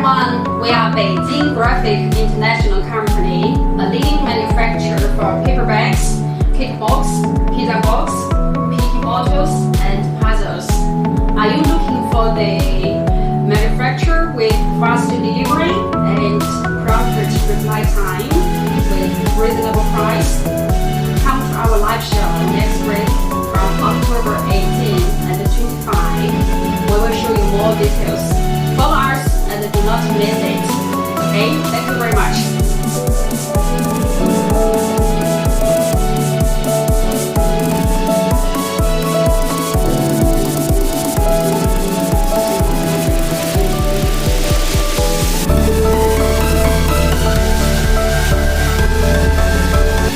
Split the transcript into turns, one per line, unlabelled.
everyone, we are Beijing Graphic International Company, a leading manufacturer for paper bags, cake box, pizza box, picky bottles, and puzzles. Are you looking for the manufacturer with fast delivery and prompt reply time with reasonable price? Come to our live show next week from October 18 and 25. We will show you more details. Follow us and do not miss it. Okay?